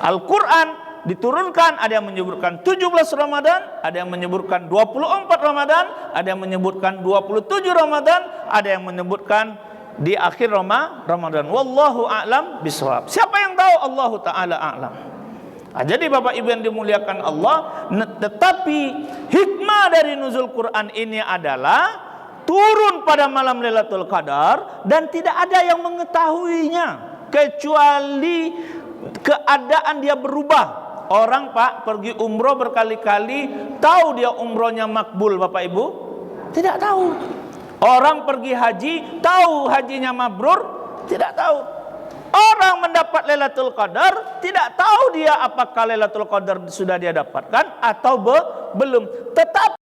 Al-Quran diturunkan, ada yang menyebutkan 17 Ramadan, ada yang menyebutkan 24 Ramadan, ada yang menyebutkan 27 Ramadan, ada yang menyebutkan di akhir Ramadan. Wallahu a'lam bishawab. Siapa yang tahu? Allah Ta'ala a'lam. Jadi Bapak Ibu yang dimuliakan Allah, tetapi hikmah dari nuzul Quran ini adalah turun pada malam Lailatul Qadar dan tidak ada yang mengetahuinya kecuali keadaan dia berubah. Orang Pak pergi umroh berkali-kali, tahu dia umrohnya makbul Bapak Ibu? Tidak tahu. Orang pergi haji, tahu hajinya mabrur? Tidak tahu. Orang mendapat Lailatul Qadar, tidak tahu dia apakah Lailatul Qadar sudah dia dapatkan atau belum. Tetapi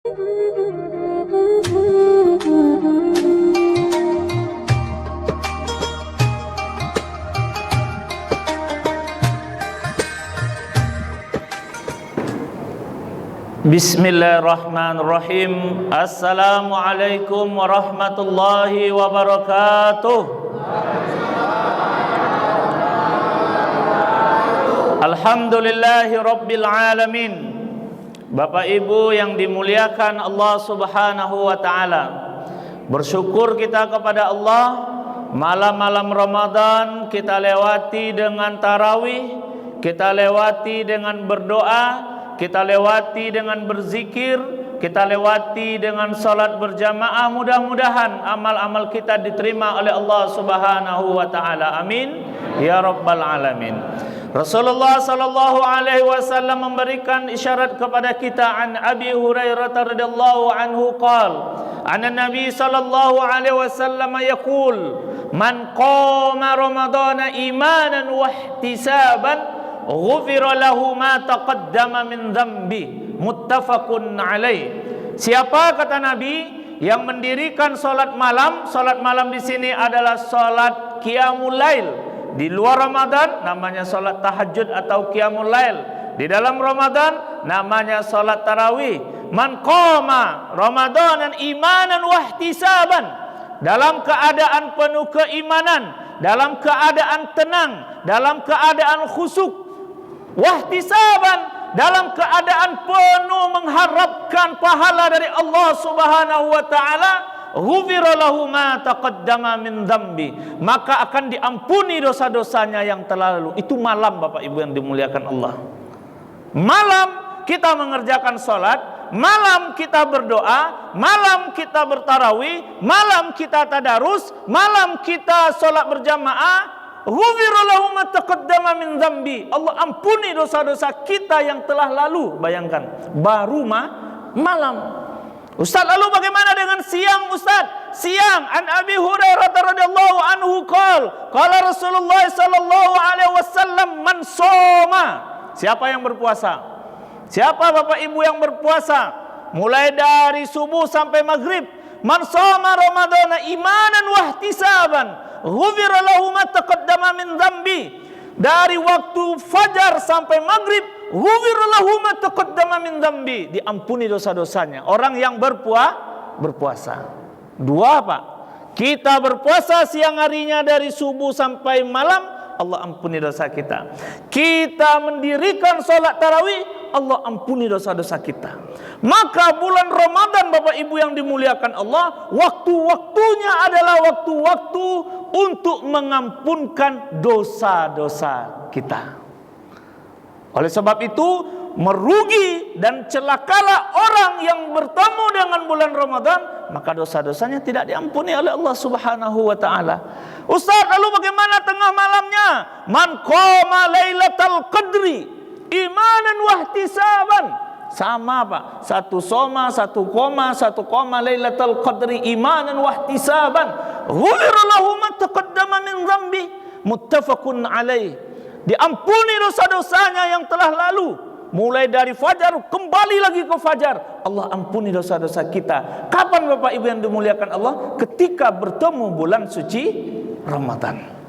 Bismillahirrahmanirrahim. Assalamualaikum warahmatullahi wabarakatuh. Alhamdulillahi rabbil alamin. Bapak Ibu yang dimuliakan Allah Subhanahu wa taala, bersyukur kita kepada Allah, malam-malam Ramadan kita lewati dengan tarawih, kita lewati dengan berdoa, kita lewati dengan berzikir, kita lewati dengan salat berjamaah. Mudah-mudahan amal-amal kita diterima oleh Allah Subhanahu wa taala. Amin ya rabbal alamin. Rasulullah sallallahu alaihi wasallam memberikan isyarat kepada kita an Abi Hurairah radhiyallahu anhu qala anna Nabi sallallahu alaihi wasallam yaqul man qama ramadhana imanan wa ihtisaban ghufira lahu ma taqaddama min dhanbi, muttafaqun alaih. Siapa kata Nabi yang mendirikan salat malam? Salat malam di sini adalah salat qiyamul lail. Di luar Ramadan namanya salat tahajud atau qiyamul lail. Di dalam Ramadan namanya salat tarawih. Man qama ramadanan imanan wa ihtisaban, dalam keadaan penuh keimanan, dalam keadaan tenang, dalam keadaan khusyuk, wahtisaban, dalam keadaan penuh mengharapkan pahala dari Allah Subhanahu wa taala, ghufira lahu ma taqaddama min dzambi, maka akan diampuni dosa-dosanya yang telah lalu. Itu malam Bapak Ibu yang dimuliakan Allah. Malam kita mengerjakan salat, malam kita berdoa, malam kita bertarawih, malam kita tadarus, malam kita salat berjamaah. Ghufira lahu ma taqaddama min dzambi, Allah ampuni dosa-dosa kita yang telah lalu. Bayangkan, baru malam. Ustaz, lalu bagaimana dengan siang Ustaz? Siang, an Abi Hurairah radhiyallahu anhu qala Rasulullah sallallahu alaihi wasallam man shoma. Siapa yang berpuasa? Siapa Bapak Ibu yang berpuasa? Mulai dari subuh sampai maghrib. Man shoma ramadhana imanan wa ihtisaban, ghufira lahu ma taqaddama min dzambi. Dari waktu fajar sampai maghrib, ghufira lahu ma taqaddama min dzambi, diampuni dosa-dosanya. Orang yang berpuasa. Dua Pak. Kita berpuasa siang harinya dari subuh sampai malam, Allah ampuni dosa kita. Kita mendirikan salat tarawih, Allah ampuni dosa-dosa kita. Maka bulan Ramadan Bapak Ibu yang dimuliakan Allah, waktu-waktunya adalah waktu-waktu untuk mengampunkan dosa-dosa kita. Oleh sebab itu, merugi dan celakalah orang yang bertemu dengan bulan Ramadan, maka dosa-dosanya tidak diampuni oleh Allah Subhanahu wa taala. Ustaz, lalu bagaimana tengah malamnya? Man qama lailatal qadri imanan wa ihtisaban. Sama Pak, satu koma lailatul qadri imanan wa ihtisaban, ghufira lahu ma taqaddama min dzambi, muttafaqun alaih. Diampuni dosa-dosanya yang telah lalu, mulai dari fajar kembali lagi ke fajar, Allah ampuni dosa-dosa kita. Kapan Bapak Ibu yang dimuliakan Allah? Ketika bertemu bulan suci Ramadan.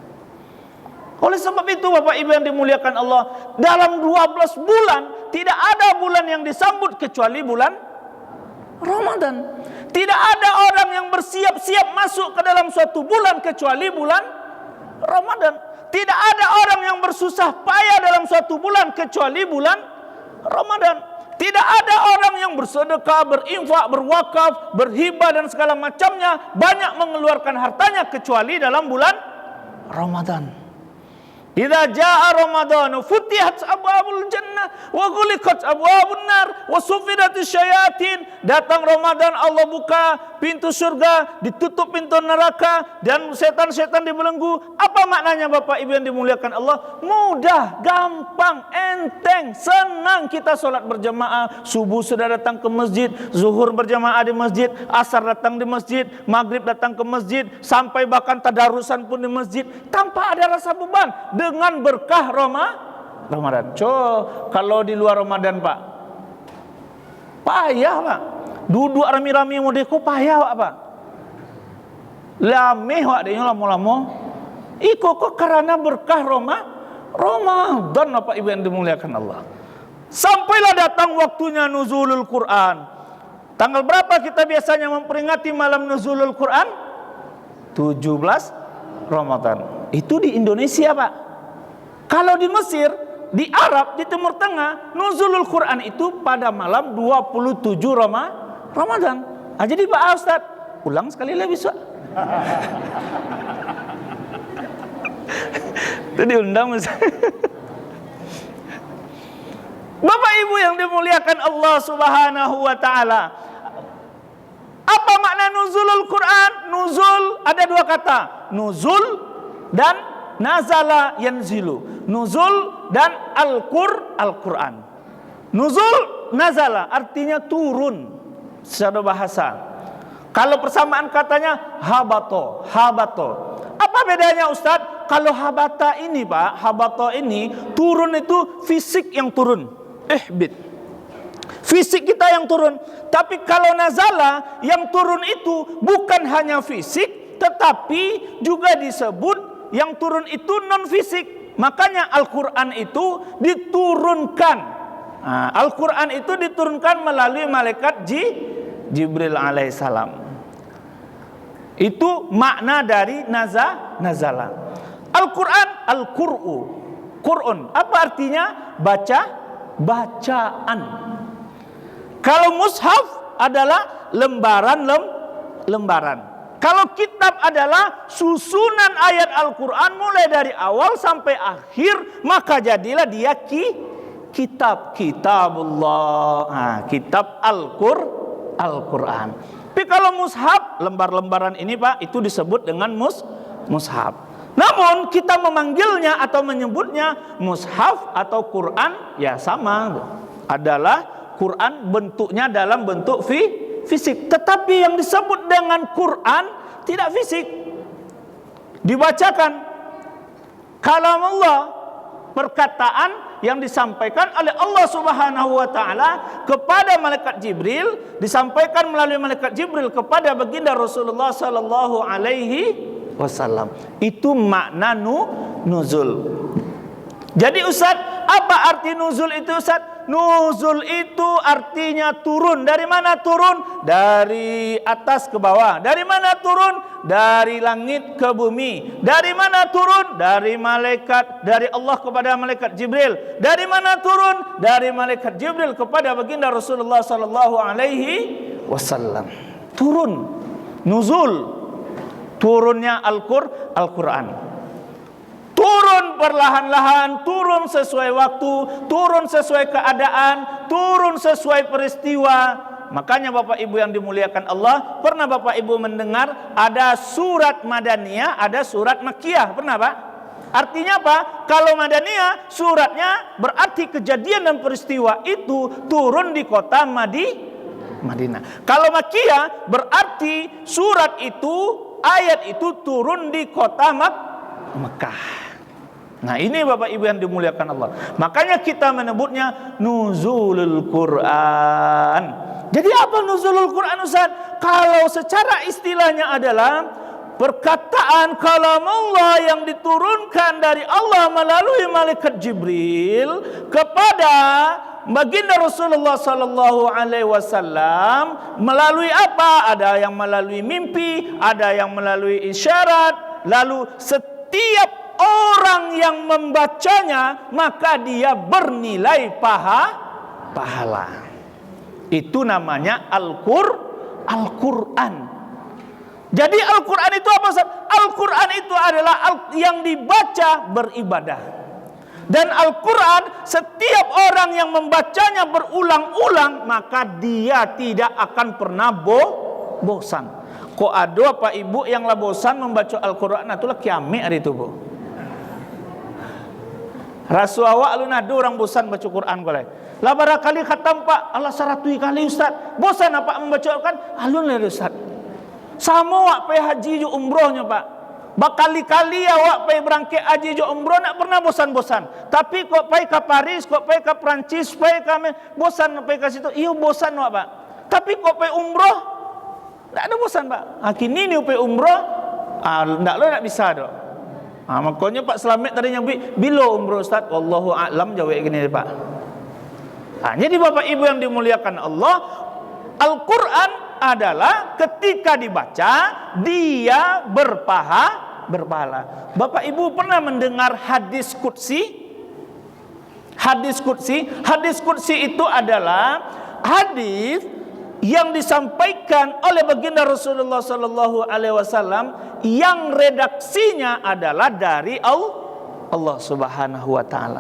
Oleh sebab itu Bapak Ibu yang dimuliakan Allah, dalam 12 bulan tidak ada bulan yang disambut kecuali bulan Ramadan. Tidak ada orang yang bersiap-siap masuk ke dalam suatu bulan kecuali bulan Ramadan. Tidak ada orang yang bersusah payah dalam suatu bulan kecuali bulan Ramadan. Tidak ada orang yang bersedekah, berinfak, berwakaf, berhibah dan segala macamnya, banyak mengeluarkan hartanya kecuali dalam bulan Ramadan. Idza jaa Ramadhanu futihat abwabul jannah wa ghuliqat abwabun nar wa sufidatis syayatin. Datang Ramadan, Allah buka pintu surga, ditutup pintu neraka, dan setan-setan dibelenggu. Apa maknanya Bapak Ibu yang dimuliakan Allah? Mudah, gampang, enteng, senang kita sholat berjamaah. Subuh sudah datang ke masjid, zuhur berjamaah di masjid, asar datang di masjid, maghrib datang ke masjid, sampai bahkan tadarusan pun di masjid tanpa ada rasa beban. Dengan berkah Ramadan. Kalau di luar Ramadan Pak, payah Pak. Duduk rami-rami modeko payah Pak. Lameh Pak dia lama-lama. Iko kok karena berkah Ramadan Bapak Ibu yang dimuliakan Allah. Sampailah datang waktunya nuzulul Quran. Tanggal berapa kita biasanya memperingati malam nuzulul Quran? 17 Ramadan. Itu di Indonesia Pak. Kalau di Mesir, di Arab, di Timur Tengah, nuzulul Quran itu pada malam 27 Ramadan. Jadi Pak Ustaz, ulang sekali lagi besok. Itu diundang Ustaz. Bapak Ibu yang dimuliakan Allah Subhanahu wa taala. Apa makna nuzulul Quran? Nuzul ada dua kata, nuzul dan nazala yanzilu. Nuzul dan Al-Quran. Nuzul, nazala artinya turun secara bahasa. Kalau persamaan katanya habato. Apa bedanya Ustadz? Kalau habata ini Pak, habato ini turun itu fisik yang turun. Fisik kita yang turun. Tapi kalau nazala yang turun itu bukan hanya fisik, tetapi juga disebut yang turun itu non fisik. Makanya Al-Quran itu diturunkan. Al-Quran itu diturunkan melalui malaikat Jibril alaihissalam. Itu makna dari nazala. Al-Quran, Qur'un. Apa artinya? Bacaan. Kalau mushaf adalah lembaran. Kalau kitab adalah susunan ayat Al-Quran mulai dari awal sampai akhir, maka jadilah dia kitabullah. Kitab Al-Quran. Tapi kalau mushaf, lembar-lembaran ini Pak, itu disebut dengan mushaf. Namun kita memanggilnya atau menyebutnya mushaf atau Quran, ya sama. Adalah Quran bentuknya dalam bentuk fisik, tetapi yang disebut dengan Quran tidak fisik. Dibacakan kalam Allah, perkataan yang disampaikan oleh Allah Subhanahu wa taala kepada malaikat Jibril, disampaikan melalui malaikat Jibril kepada baginda Rasulullah sallallahu alaihi wasallam. Itu makna nuzul. Jadi Ustaz, apa arti nuzul itu Ustaz? Nuzul itu artinya turun. Dari mana turun? Dari atas ke bawah. Dari mana turun? Dari langit ke bumi. Dari mana turun? Dari malaikat, dari Allah kepada malaikat Jibril. Dari mana turun? Dari malaikat Jibril kepada baginda Rasulullah sallallahu alaihi wasallam. Turun. Nuzul. Turunnya Al-Quran. Turun perlahan-lahan, turun sesuai waktu, turun sesuai keadaan, turun sesuai peristiwa. Makanya Bapak Ibu yang dimuliakan Allah, pernah Bapak Ibu mendengar ada surat Madaniyah, ada surat Makkiyah, pernah Pak? Artinya apa? Kalau Madaniyah suratnya berarti kejadian dan peristiwa itu turun di kota Madinah. Kalau Makkiyah berarti surat itu, ayat itu turun di kota Mekah. Nah ini Bapak Ibu yang dimuliakan Allah. Makanya kita menyebutnya nuzulul Quran. Jadi apa nuzulul Quran Ustaz? Kalau secara istilahnya adalah perkataan kalam Allah yang diturunkan dari Allah melalui malaikat Jibril kepada baginda Rasulullah sallallahu alaihi wasallam melalui apa? Ada yang melalui mimpi, ada yang melalui isyarat. Lalu setiap orang yang membacanya maka dia bernilai pahala. Itu namanya Al-Quran. Jadi Al-Quran itu apa, Ustaz? Al-Quran itu adalah yang dibaca beribadah. Dan Al-Quran, setiap orang yang membacanya berulang-ulang, maka dia tidak akan pernah bosan. Kok ada Pak Ibu yang lah bosan membaca Al-Quran, itulah kiamat hari itu, Bu. Rasu awak lu nado orang bosan baca Quran kolai. Lah barakali khatam Pak, Allah 100 kali Ustaz. Bosan apa membaca Quran? Alun lah Ustaz. Sama awak pergi haji jo umrohnya Pak. Berkali-kali awak pergi berangkat haji jo umroh nak pernah bosan-bosan. Tapi kok pergi ke Paris, kok pergi ke Perancis, pergi ke bosan pergi ke situ. Iyo bosan awak Pak. Tapi kok pergi umroh tak ada bosan Pak. Kini ni pergi umroh, ndak lo nak bisa dok. Makanya Pak Slamet tadi yang bila umroh Ustaz, wallahu a'lam jawab gini Pak. Jadi Bapak Ibu yang dimuliakan Allah, Al-Quran adalah ketika dibaca dia berpahala. Bapak Ibu pernah mendengar hadis qudsi? Hadis qudsi itu adalah hadis yang disampaikan oleh baginda Rasulullah sallallahu alaihi wasallam yang redaksinya adalah dari Allah Subhanahu wa taala.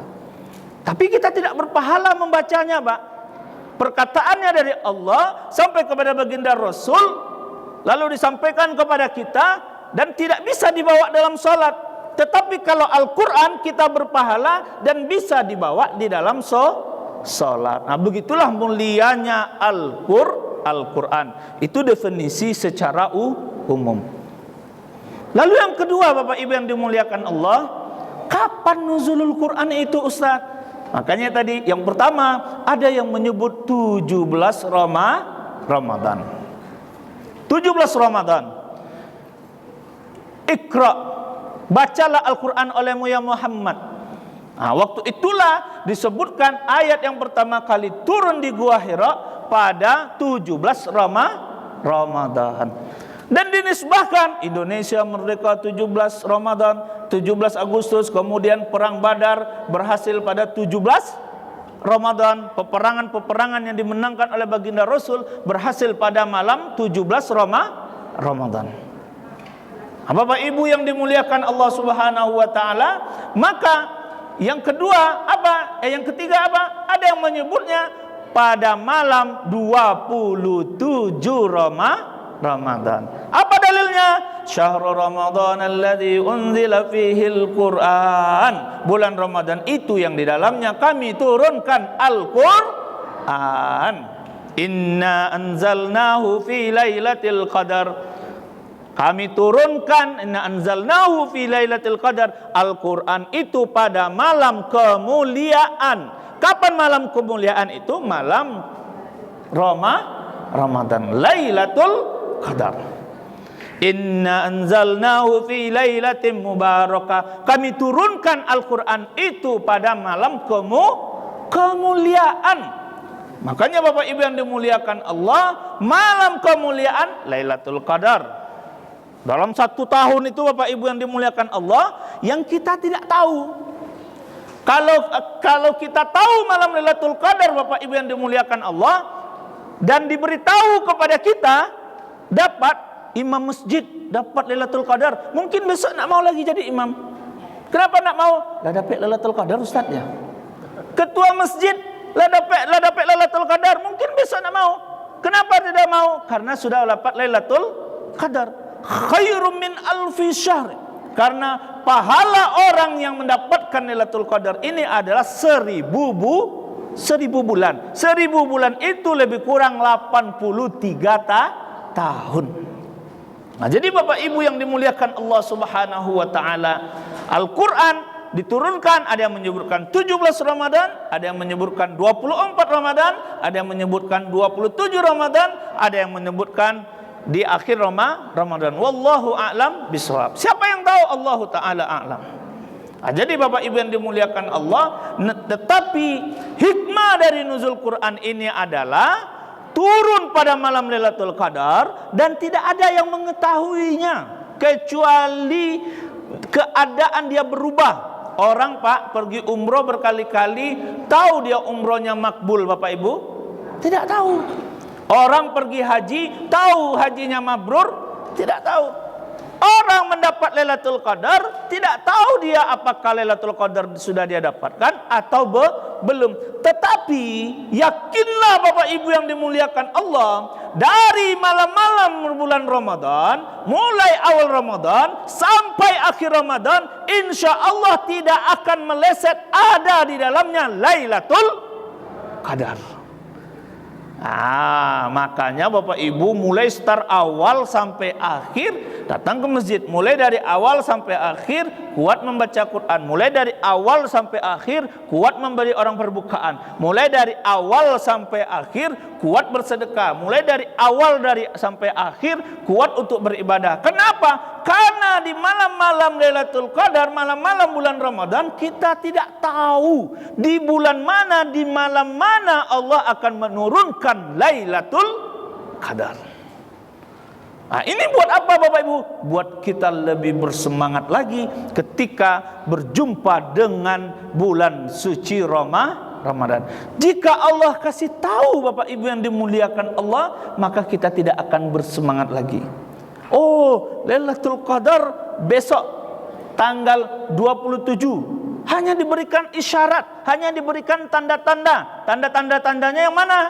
Tapi kita tidak berpahala membacanya, Pak. Perkataannya dari Allah sampai kepada baginda Rasul, lalu disampaikan kepada kita dan tidak bisa dibawa dalam salat. Tetapi kalau Al-Quran kita berpahala dan bisa dibawa di dalam salat. Begitulah mulianya Al-Quran. Itu definisi secara umum. Lalu yang kedua, Bapak Ibu yang dimuliakan Allah, kapan nuzulul Quran itu, Ustaz? Makanya tadi yang pertama ada yang menyebut 17 Ramadan. 17 Ramadan. Iqra, bacalah Al-Quran olehmu ya Muhammad. Waktu itulah disebutkan ayat yang pertama kali turun di Gua Hira pada 17 Ramadan. Dan dinisbahkan Indonesia merdeka 17 Ramadan, 17 Agustus, kemudian perang Badar berhasil pada 17 Ramadan, peperangan yang dimenangkan oleh baginda Rasul berhasil pada malam 17 Ramadan. Bapak Ibu yang dimuliakan Allah Subhanahu wa taala, maka yang kedua apa? Yang ketiga apa? Ada yang menyebutnya pada malam 27 Ramadan. Apa dalilnya? Syahrul Ramadan alladzi unzila fihil Qur'an. Bulan Ramadan itu yang di dalamnya kami turunkan Al-Qur'an. Inna anzalnahu fi lailatul qadar. Kami turunkan inna anzalnahu fi lailatul qadar. Al-Qur'an itu pada malam kemuliaan. Kapan malam kemuliaan itu? Malam Ramadan, Lailatul Qadar. Inna anzalnahu fi lailatin mubarakah. Kami turunkan Al-Quran itu pada malam kemuliaan. Makanya Bapak Ibu yang dimuliakan Allah, malam kemuliaan Lailatul Qadar. Dalam 1 tahun itu Bapak Ibu yang dimuliakan Allah, yang kita tidak tahu. Kalau kita tahu malam Lailatul Qadar Bapak Ibu yang dimuliakan Allah, dan diberitahu kepada kita dapat imam masjid, dapat Lailatul Qadar, mungkin besok nak mau lagi jadi imam. Kenapa nak mau? Lah dapat Lailatul Qadar Ustaz ya. Ketua masjid lah dapat Lailatul Qadar, mungkin besok nak mau. Kenapa tidak mau? Karena sudah dapat Lailatul Qadar. Khairum min alfi syahr. Karena pahala orang yang mendapatkan Lailatul Qadar ini adalah 1000 bulan. 1000 bulan itu lebih kurang 83 tahun. Jadi Bapak Ibu yang dimuliakan Allah Subhanahu wa taala, Al-Quran diturunkan, ada yang menyebutkan 17 Ramadan, ada yang menyebutkan 24 Ramadan, ada yang menyebutkan 27 Ramadan, ada yang menyebutkan di akhir Ramadan. Wallahu a'lam bishawab. Siapa yang tahu? Allah taala a'lam. Jadi Bapak Ibu yang dimuliakan Allah, tetapi hikmah dari nuzul Quran ini adalah turun pada malam Lailatul Qadar dan tidak ada yang mengetahuinya kecuali keadaan dia berubah. Orang Pak pergi umroh berkali-kali, tahu dia umrohnya makbul Bapak Ibu? Tidak tahu. Orang pergi haji, tahu hajinya mabrur? Tidak tahu. Orang mendapat Lailatul Qadar, tidak tahu dia apakah Lailatul Qadar sudah dia dapatkan atau belum. Tetapi yakinlah Bapak Ibu yang dimuliakan Allah, dari malam-malam bulan Ramadan, mulai awal Ramadan sampai akhir Ramadan, insya Allah tidak akan meleset, ada di dalamnya Lailatul Qadar. Makanya Bapak Ibu mulai start awal sampai akhir datang ke masjid. Mulai dari awal sampai akhir kuat membaca Quran. Mulai dari awal sampai akhir kuat memberi orang perbukaan. Mulai dari awal sampai akhir kuat bersedekah. Mulai dari awal sampai akhir kuat untuk beribadah. Kenapa? Karena di malam-malam Lailatul Qadar, malam-malam bulan Ramadan, kita tidak tahu di bulan mana, di malam mana Allah akan menurunkan Lailatul Qadar. Ini buat apa Bapak Ibu? Buat kita lebih bersemangat lagi ketika berjumpa dengan bulan suci Ramadan. Jika Allah kasih tahu Bapak Ibu yang dimuliakan Allah, maka kita tidak akan bersemangat lagi. Oh, Lailatul Qadar besok tanggal 27. Hanya diberikan isyarat, hanya diberikan tanda-tanda. Tanda-tandanya yang mana?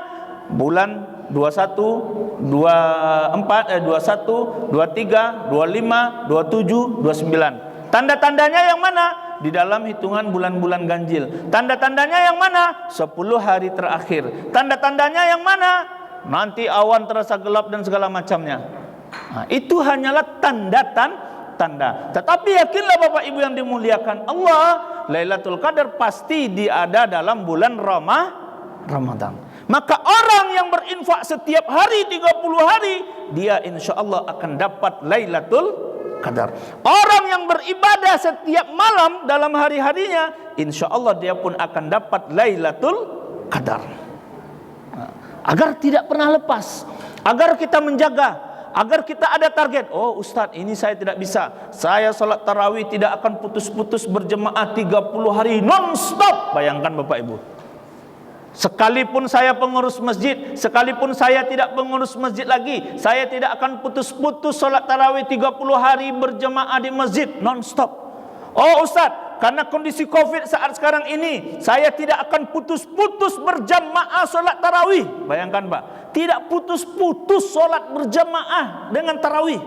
Bulan 21, 24, 21, 23, 25, 27, 29. Tanda-tandanya yang mana? Di dalam hitungan bulan-bulan ganjil. Tanda-tandanya yang mana? 10 hari terakhir. Tanda-tandanya yang mana? Nanti awan terasa gelap dan segala macamnya. Itu hanyalah tanda. Tetapi yakinlah Bapak Ibu yang dimuliakan Allah, Lailatul Qadar pasti ada dalam bulan Ramadan. Maka orang yang berinfak setiap hari 30 hari, dia insya Allah akan dapat Lailatul Qadar. Orang yang beribadah setiap malam dalam hari-harinya, insya Allah dia pun akan dapat Lailatul Qadar. Agar tidak pernah lepas, agar kita menjaga, agar kita ada target. Oh Ustadz, ini saya tidak bisa. Saya sholat tarawih tidak akan putus-putus berjemaah 30 hari non-stop. Bayangkan Bapak Ibu. Sekalipun saya pengurus masjid, sekalipun saya tidak pengurus masjid lagi, saya tidak akan putus-putus sholat tarawih 30 hari berjemaah di masjid non-stop. Oh Ustadz, karena kondisi COVID saat sekarang ini, saya tidak akan putus-putus berjamaah sholat tarawih. Bayangkan Pak, tidak putus-putus sholat berjamaah dengan tarawih.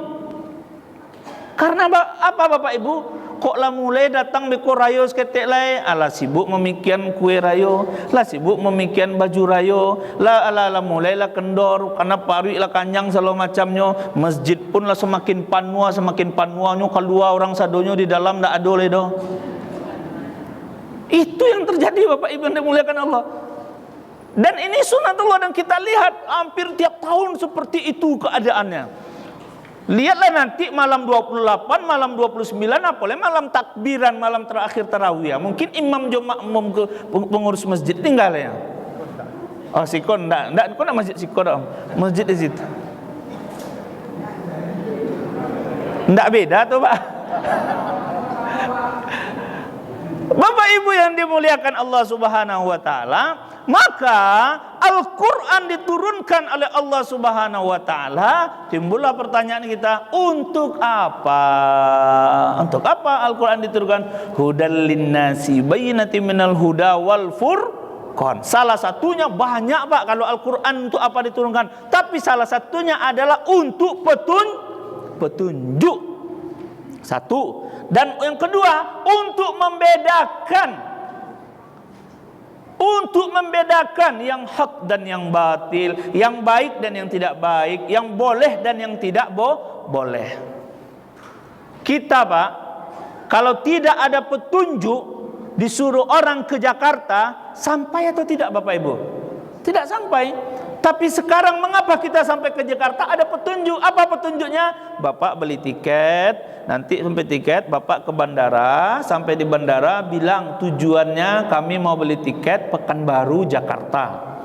Karena apa Bapak Ibu? Kok lah mulai datang di rayo seketik lai, ala sibuk memikian kue rayo, lah sibuk memikian baju rayo, lah mulailah kendor, karena parui lah kanyang segala macamnya. Masjid pun lah semakin panuanya keluar orang sadonyo di dalam ndak ada ledo. Itu yang terjadi Bapak Ibu yang dimuliakan Allah. Dan ini sunatullah, dan kita lihat hampir tiap tahun seperti itu keadaannya. Lihatlah nanti malam 28, malam 29, apalagi malam takbiran, malam terakhir tarawih. Mungkin imam makmum ke pengurus masjid tinggal ya. Oh Sikon, enggak masjid Sikon dong. Masjid di situ. Enggak beda tuh Pak. Bapak Ibu yang dimuliakan Allah Subhanahu wa taala, maka Al-Qur'an diturunkan oleh Allah Subhanahu wa taala. Timbullah pertanyaan kita, untuk apa? Untuk apa Al-Qur'an diturunkan? Hudal linnasi bayyinatin minal huda wal furqan. Salah satunya banyak Pak kalau Al-Qur'an untuk apa diturunkan, tapi salah satunya adalah untuk petunjuk. Satu. Dan yang kedua, untuk membedakan yang hak dan yang batil, yang baik dan yang tidak baik, yang boleh dan yang tidak boleh. Kita Pak, kalau tidak ada petunjuk, disuruh orang ke Jakarta, sampai atau tidak Bapak Ibu? Tidak sampai. Tapi sekarang mengapa kita sampai ke Jakarta ada petunjuk? Apa petunjuknya? Bapak beli tiket, nanti sampai tiket, Bapak ke bandara, sampai di bandara bilang tujuannya kami mau beli tiket Pekanbaru Jakarta.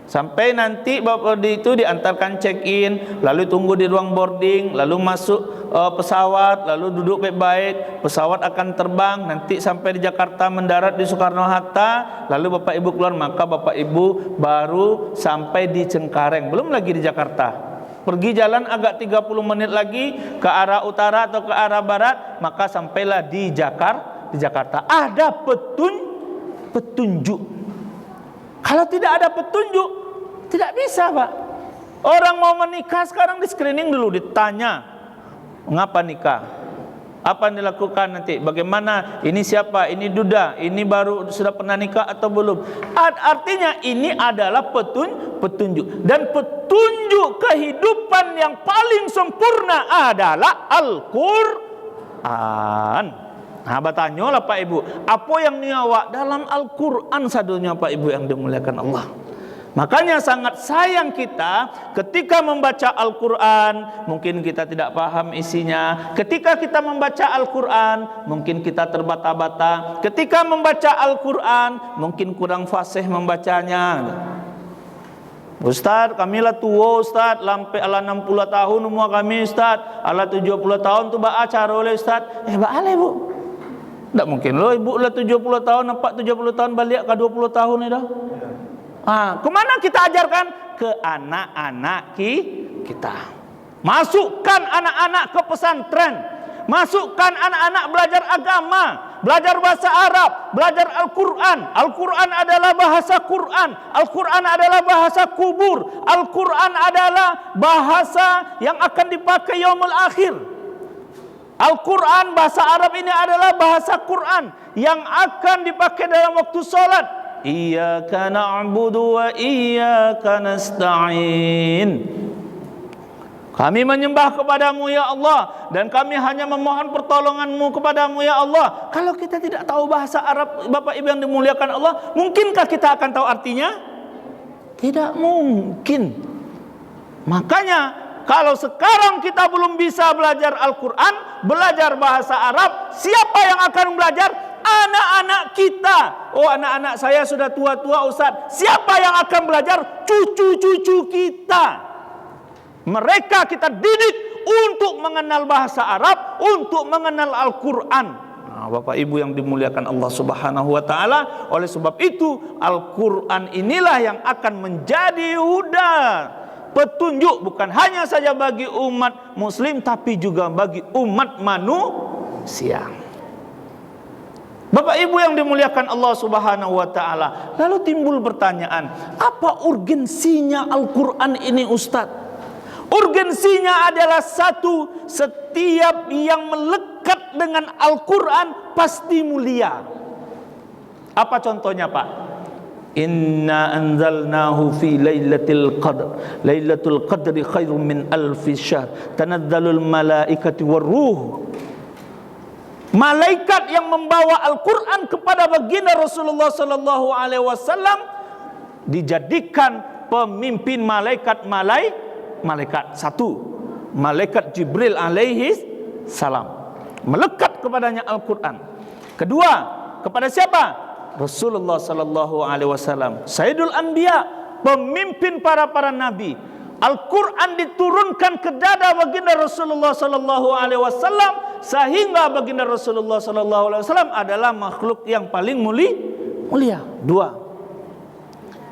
Sampai nanti Bapak itu diantarkan check-in, lalu tunggu di ruang boarding, lalu masuk pesawat, lalu duduk baik-baik, pesawat akan terbang, nanti sampai di Jakarta mendarat di Soekarno-Hatta, lalu Bapak Ibu keluar, maka Bapak Ibu baru sampai di Cengkareng, belum lagi di Jakarta. Pergi jalan agak 30 menit lagi ke arah utara atau ke arah barat, maka sampailah di Jakarta. Ada petunjuk. Kalau tidak ada petunjuk, tidak bisa, Pak. Orang mau menikah sekarang di screening dulu, ditanya, mengapa nikah? Apa yang dilakukan nanti? Bagaimana? Ini siapa? Ini duda? Ini baru sudah pernah nikah atau belum? Artinya ini adalah petunjuk. Dan petunjuk kehidupan yang paling sempurna adalah Al-Quran. Nah, bertanyalah Pak Ibu, apa yang niawak dalam Al-Quran sadunya Pak Ibu yang dimuliakan Allah. Makanya sangat sayang kita ketika membaca Al-Quran, mungkin kita tidak paham isinya. Ketika kita membaca Al-Quran, mungkin kita terbata-bata. Ketika membaca Al-Quran, mungkin kurang fasih membacanya. Ustaz, kamilah tua Ustaz, lampai ala 60 tahun umur kami Ustaz, ala 70 tahun tu baca cara oleh Ustaz. Baale Bu. Tak mungkin lo ibu lah 70 tahun, nampak 70 tahun balik ke 20 tahun ni dah. Kemana kita ajarkan? Ke anak-anak kita. Masukkan anak-anak ke pesantren. Masukkan anak-anak belajar agama, belajar bahasa Arab, belajar Al-Quran. Al-Quran adalah bahasa Quran. Al-Quran adalah bahasa kubur. Al-Quran adalah bahasa yang akan dipakai yaumul akhir. Al-Quran bahasa Arab ini adalah bahasa Quran yang akan dipakai dalam waktu solat. Iyyaka na'budu wa iyyaka nasta'in. Kami menyembah kepadamu ya Allah, dan kami hanya memohon pertolonganmu kepadamu ya Allah. Kalau kita tidak tahu bahasa Arab, Bapak Ibu yang dimuliakan Allah, mungkinkah kita akan tahu artinya? Tidak mungkin. Makanya kalau sekarang kita belum bisa belajar Al-Quran, belajar bahasa Arab, siapa yang akan belajar? Anak-anak kita. Oh, anak-anak saya sudah tua-tua Ustaz. Siapa yang akan belajar? Cucu-cucu kita. Mereka kita didik untuk mengenal bahasa Arab, untuk mengenal Al-Quran. Nah, Bapak Ibu yang dimuliakan Allah Subhanahu wa Ta'ala, oleh sebab itu Al-Quran inilah yang akan menjadi huda, petunjuk bukan hanya saja bagi umat muslim, tapi juga bagi umat manusia. Bapak Ibu yang dimuliakan Allah Subhanahu wa Ta'ala, lalu timbul pertanyaan, apa urgensinya Al-Quran ini Ustaz? Urgensinya adalah satu, setiap yang melekat dengan Al-Quran pasti mulia. Apa contohnya Pak? Inna anzalnahu fi lailatul qadr. Lailatul qadri khairum min alfi syahr. Tanazzalul malaikatu waruh. Malaikat yang membawa Al-Quran kepada baginda Rasulullah sallallahu alaihi wasallam dijadikan pemimpin malaikat satu, malaikat Jibril alaihi salam, melekat kepadanya Al-Quran. Kedua, kepada siapa? Rasulullah sallallahu alaihi wasallam, Sayyidul Anbiya, pemimpin para nabi. Al-Quran diturunkan ke dada baginda Rasulullah sallallahu alaihi wasallam, sehingga baginda Rasulullah sallallahu alaihi wasallam adalah makhluk yang paling mulia. Dua.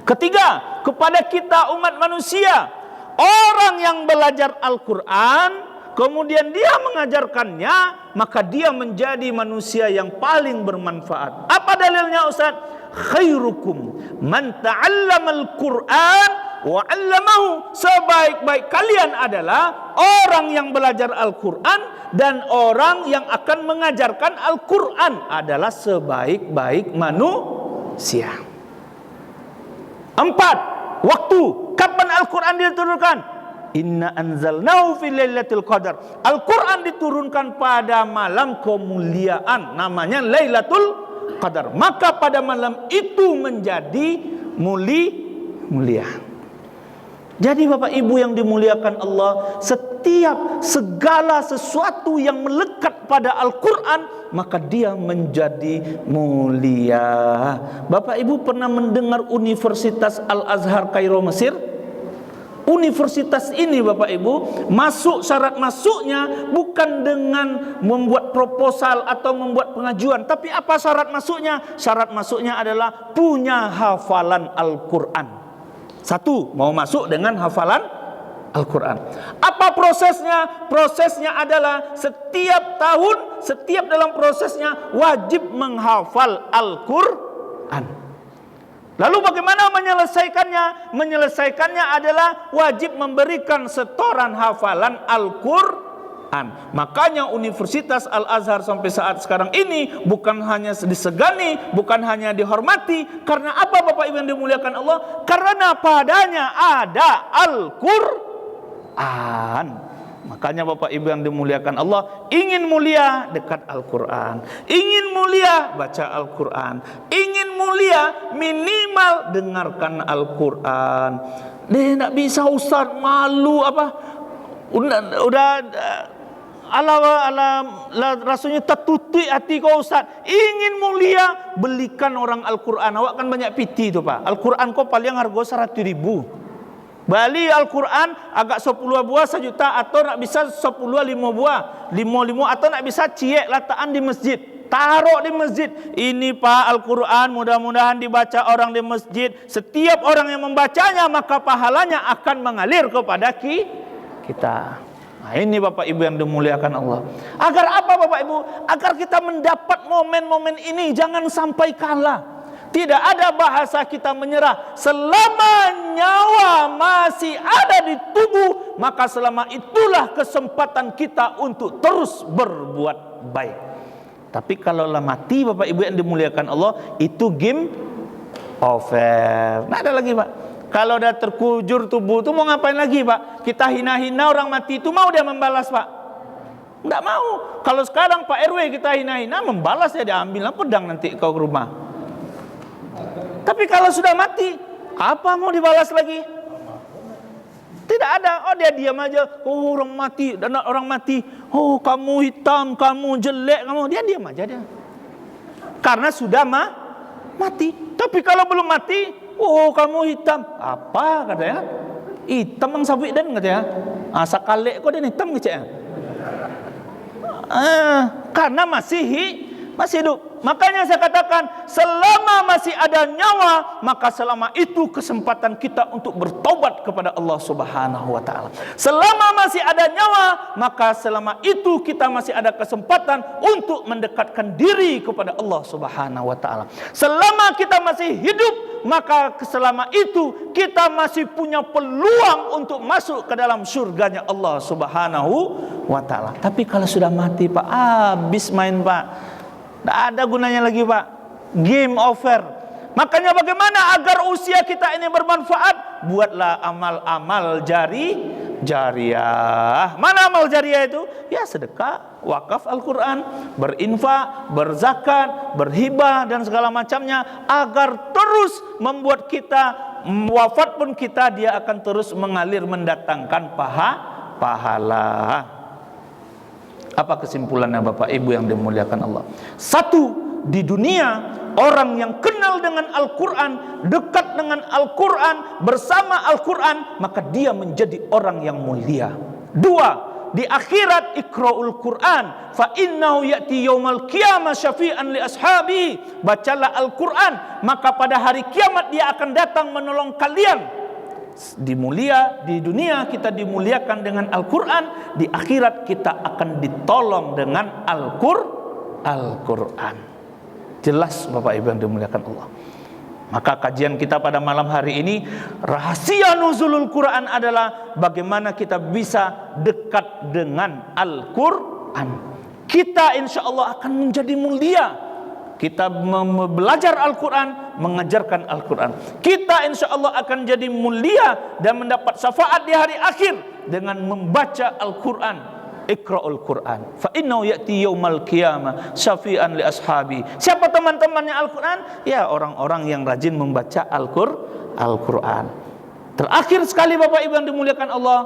Ketiga, kepada kita umat manusia, orang yang belajar Al-Quran kemudian dia mengajarkannya, maka dia menjadi manusia yang paling bermanfaat. Apa dalilnya Ustaz? Khairukum man ta'allamal Quran wa 'allamahu. Sebaik-baik kalian adalah orang yang belajar Al-Quran, dan orang yang akan mengajarkan Al-Quran adalah sebaik-baik manusia. 4. Waktu. Kapan Al-Quran diturunkan? Inna anzalnahu fi lailatul qadar. Al-Quran diturunkan pada malam kemuliaan, namanya Lailatul Qadar. Maka pada malam itu menjadi mulia. Jadi Bapak Ibu yang dimuliakan Allah, setiap segala sesuatu yang melekat pada Al-Quran, maka dia menjadi mulia. Bapak Ibu pernah mendengar Universitas Al-Azhar Kairo Mesir? Universitas ini Bapak Ibu, syarat masuknya bukan dengan membuat proposal atau membuat pengajuan. Tapi apa syarat masuknya? Syarat masuknya adalah punya hafalan Al-Quran. Satu, mau masuk dengan hafalan Al-Quran. Apa prosesnya? Prosesnya adalah setiap tahun, setiap dalam prosesnya wajib menghafal Al-Quran. Lalu bagaimana menyelesaikannya? Menyelesaikannya adalah wajib memberikan setoran hafalan Al-Quran. Makanya Universitas Al-Azhar sampai saat sekarang ini bukan hanya disegani, bukan hanya dihormati. Karena apa Bapak Ibu yang dimuliakan Allah? Karena padanya ada Al-Quran. Makanya Bapak Ibu yang dimuliakan Allah, ingin mulia dekat Al-Quran, ingin mulia baca Al-Quran, ingin mulia minimal dengarkan Al-Quran. Dia tidak bisa Ustaz, malu apa? Udah rasanya tertutup hati kau Ustaz. Ingin mulia, belikan orang Al-Quran. Awak kan banyak piti tu Pak. Al-Quran kau paling harga 100.000. Bali Al-Quran agak 10 buah 1 juta, atau nak bisa 10 5 buah 5 atau nak bisa ciek lataan di masjid, taruh di masjid. Ini Pak Al-Quran, mudah-mudahan dibaca orang di masjid. Setiap orang yang membacanya maka pahalanya akan mengalir kepada kita. Nah, ini Bapak Ibu yang dimuliakan Allah. Agar apa Bapak Ibu? Agar kita mendapat momen-momen ini, jangan sampai kalah. Tidak ada bahasa kita menyerah. Selama nyawa masih ada di tubuh, maka selama itulah kesempatan kita untuk terus berbuat baik. Tapi kalau mati Bapak Ibu yang dimuliakan Allah, itu game over. Nggak ada lagi Pak. Kalau udah terkujur tubuh itu mau ngapain lagi Pak? Kita hina-hina orang mati itu, mau dia membalas Pak? Nggak mau. Kalau sekarang Pak RW kita hina-hina, membalas ya, diambil pedang nanti kau ke rumah. Tapi kalau sudah mati, apa mau dibalas lagi? Tidak ada. Oh, dia diam aja. Oh, orang mati, dan orang mati. Oh, kamu hitam, kamu jelek, kamu. Dia diam aja dia. Karena sudah mati. Tapi kalau belum mati, oh, kamu hitam. Apa katanya? Hitam yang sabik dan katanya. Sakalek kok dia hitam katanya. Karena masih hidup. Makanya saya katakan, selama masih ada nyawa, maka selama itu kesempatan kita untuk bertobat kepada Allah Subhanahu wa taala. Selama masih ada nyawa, maka selama itu kita masih ada kesempatan untuk mendekatkan diri kepada Allah Subhanahu wa taala. Selama kita masih hidup, maka selama itu kita masih punya peluang untuk masuk ke dalam surganya Allah Subhanahu wa taala. Tapi kalau sudah mati Pak, habis main Pak. Tidak ada gunanya lagi Pak. Game over. Makanya bagaimana agar usia kita ini bermanfaat? Buatlah amal-amal jariah. Mana amal jariah itu? Ya sedekah, wakaf Al-Quran, berinfak, berzakat, berhibah dan segala macamnya, agar terus membuat kita wafat pun dia akan terus mengalir mendatangkan pahala. Apa kesimpulannya Bapak Ibu yang dimuliakan Allah? Satu, di dunia orang yang kenal dengan Al-Quran, dekat dengan Al-Quran, bersama Al-Quran, maka dia menjadi orang yang mulia. Dua, di akhirat iqra'ul Quran fa innahu ya'ti yaumal qiyamah syafi'an li ashabi. Bacalah Al-Quran, maka pada hari kiamat dia akan datang menolong kalian. Di dunia kita dimuliakan dengan Al-Quran, di akhirat kita akan ditolong dengan Al-Quran. Jelas Bapak Ibu yang dimuliakan Allah. Maka kajian kita pada malam hari ini, rahasia nuzulul Quran adalah bagaimana kita bisa dekat dengan Al-Quran. Kita insya Allah akan menjadi mulia. Kita belajar Al-Quran, mengajarkan Al-Quran. Kita insya Allah akan jadi mulia dan mendapat syafaat di hari akhir dengan membaca Al-Quran. Iqra'ul Quran fa innahu ya'ti yaumal qiyamah syafi'an li ashabi. Siapa teman-temannya Al-Quran? Ya orang-orang yang rajin membaca Al-Quran. Terakhir sekali Bapak Ibu yang dimuliakan Allah,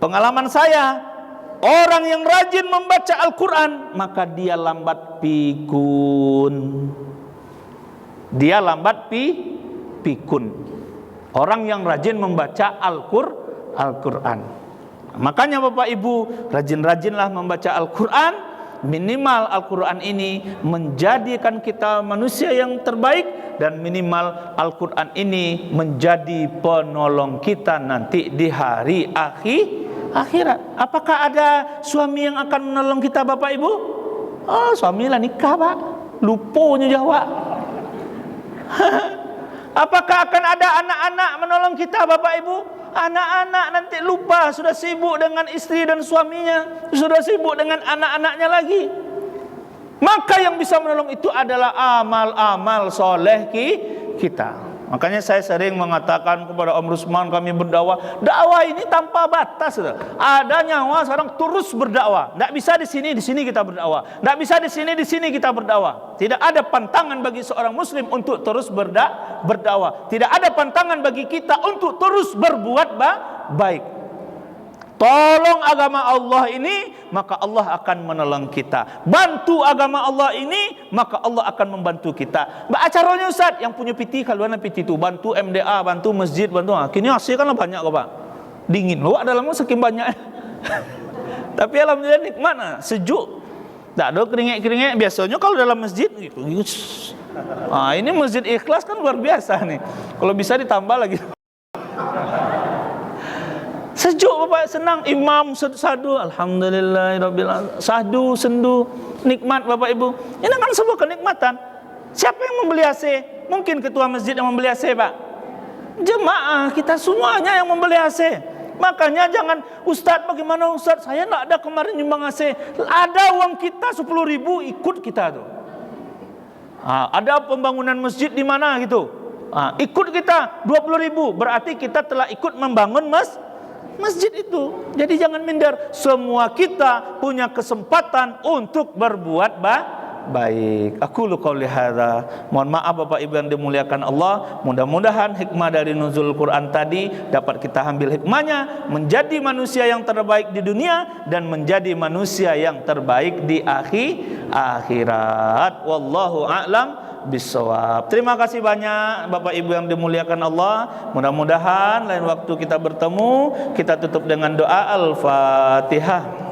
pengalaman saya, orang yang rajin membaca Al-Quran, maka dia lambat pikun. Dia lambat pikun. Orang yang rajin membaca Al-Quran, Al-Quran. Makanya Bapak Ibu, rajin-rajinlah membaca Al-Quran. Minimal Al-Quran ini menjadikan kita manusia yang terbaik, dan minimal Al-Quran ini menjadi penolong kita nanti di hari akhirat. Apakah ada suami yang akan menolong kita Bapak Ibu? Oh, suami lah nikah Pak, luponya jawab. Apakah akan ada anak-anak menolong kita Bapak Ibu? Anak-anak nanti lupa, sudah sibuk dengan istri dan suaminya, sudah sibuk dengan anak-anaknya lagi. Maka yang bisa menolong itu adalah amal-amal soleh kita. Makanya saya sering mengatakan kepada Om Rusman, kami berdakwah, dakwah ini tanpa batas. Ada nyawa sekarang terus berdakwah. Tidak bisa di sini kita berdakwah. Tidak bisa di sini kita berdakwah. Tidak ada pantangan bagi seorang muslim untuk terus berdakwah. Tidak ada pantangan bagi kita untuk terus berbuat baik. Tolong agama Allah ini, maka Allah akan menolong kita. Bantu agama Allah ini, maka Allah akan membantu kita. Acaranya Ustaz, yang punya PT, kaluan PT itu bantu MDA, bantu masjid, bantu. Kini hasil kan banyak kok Pak. Dingin loh, dalamnya sekian banyak. Tapi alhamdulillah nikmat, sejuk. Tak ada keringet-keringet. Biasanya kalau dalam masjid gitu. Ini masjid Ikhlas kan luar biasa nih. Kalau bisa ditambah lagi. Sejuk Bapak, senang. Imam sadu, alhamdulillahirabbil alamin. Sadu, sendu, nikmat Bapak Ibu. Ini kan sebuah kenikmatan. Siapa yang membeli AC? Mungkin ketua masjid yang membeli AC Pak? Jemaah kita semuanya yang membeli AC. Makanya jangan, Ustaz bagaimana Ustaz? Saya tidak ada kemarin nyumbang AC. Ada uang kita 10.000, ikut kita tuh. Ada pembangunan masjid di mana gitu. Ikut kita 20.000, berarti kita telah ikut membangun masjid itu. Jadi jangan minder. Semua kita punya kesempatan untuk berbuat baik. Aku qouli hadza. Mohon maaf Bapak Ibu yang dimuliakan Allah. Mudah-mudahan hikmah dari nuzul Quran tadi dapat kita ambil hikmahnya, menjadi manusia yang terbaik di dunia dan menjadi manusia yang terbaik di akhirat. Wallahu a'lam bisawab. Terima kasih banyak Bapak Ibu yang dimuliakan Allah. Mudah-mudahan lain waktu kita bertemu, kita tutup dengan doa Al-Fatihah.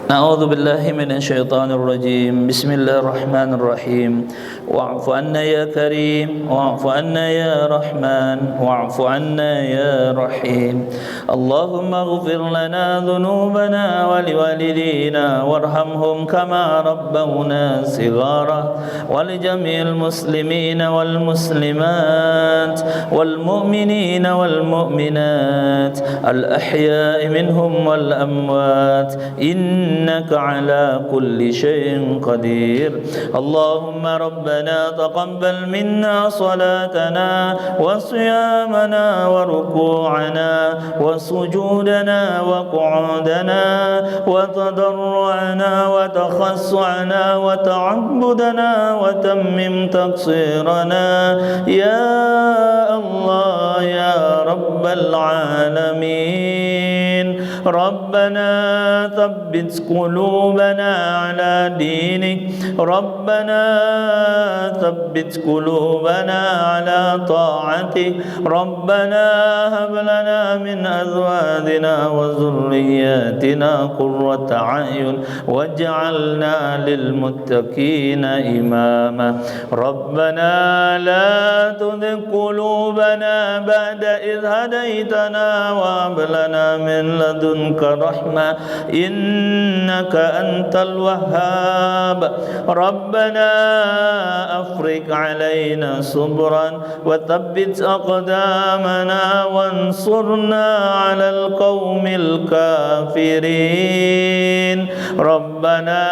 A'udzu billahi minasyaitonir rajim. Bismillahirrahmanirrahim. Wa'fu 'anna ya karim, wa'fu 'anna ya rahman, wa'fu 'anna ya rahim. Allahumma ighfir lana dhunubana wa liwalidina warhamhum kama rabbawna shighara, wa li jami'il muslimina wal muslimat wal mu'minina wal mu'minat al ahya'i minhum wal amwat. إنك على كل شيء قدير. اللهم ربنا تقبل منا صلاتنا وصيامنا وركوعنا وسجودنا وقعودنا وتضرعنا وتخشعنا وتعبدنا وتمم تقصيرنا يا الله يا رب العالمين. ربنا ثبت قلوبنا على دينك. ربنا ثبت قلوبنا على طاعتك. ربنا هب لنا من أزواجنا وذرياتنا قرة أعين واجعلنا للمتقين إماما. ربنا لا تزغ قلوبنا بعد إذ هديتنا وهب لنا من لدنك رحمة إنك أنت الوهاب. ربنا أفرغ علينا صبرا وثبت أقدامنا وانصرنا على القوم الكافرين. ربنا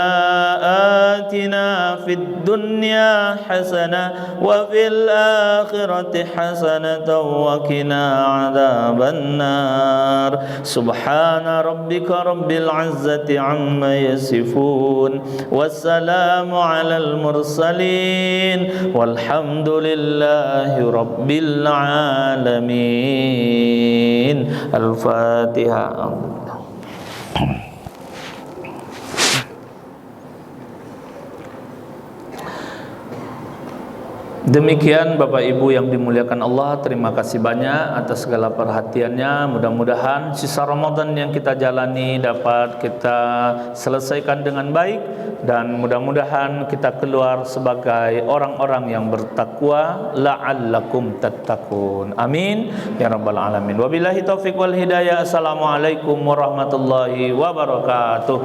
آتنا في الدنيا حسنة وفي الآخرة حسنة وقنا عذاب النار. سبحان ربك رب العزة عما يصفون والسلام على المرسلين والحمد لله رب العالمين. الفاتحة. Demikian Bapak Ibu yang dimuliakan Allah, terima kasih banyak atas segala perhatiannya. Mudah-mudahan sisa Ramadan yang kita jalani dapat kita selesaikan dengan baik, dan mudah-mudahan kita keluar sebagai orang-orang yang bertakwa, la'allakum tattaqun. Amin ya rabbal alamin. Wabillahi taufiq wal hidayah. Assalamualaikum warahmatullahi wabarakatuh.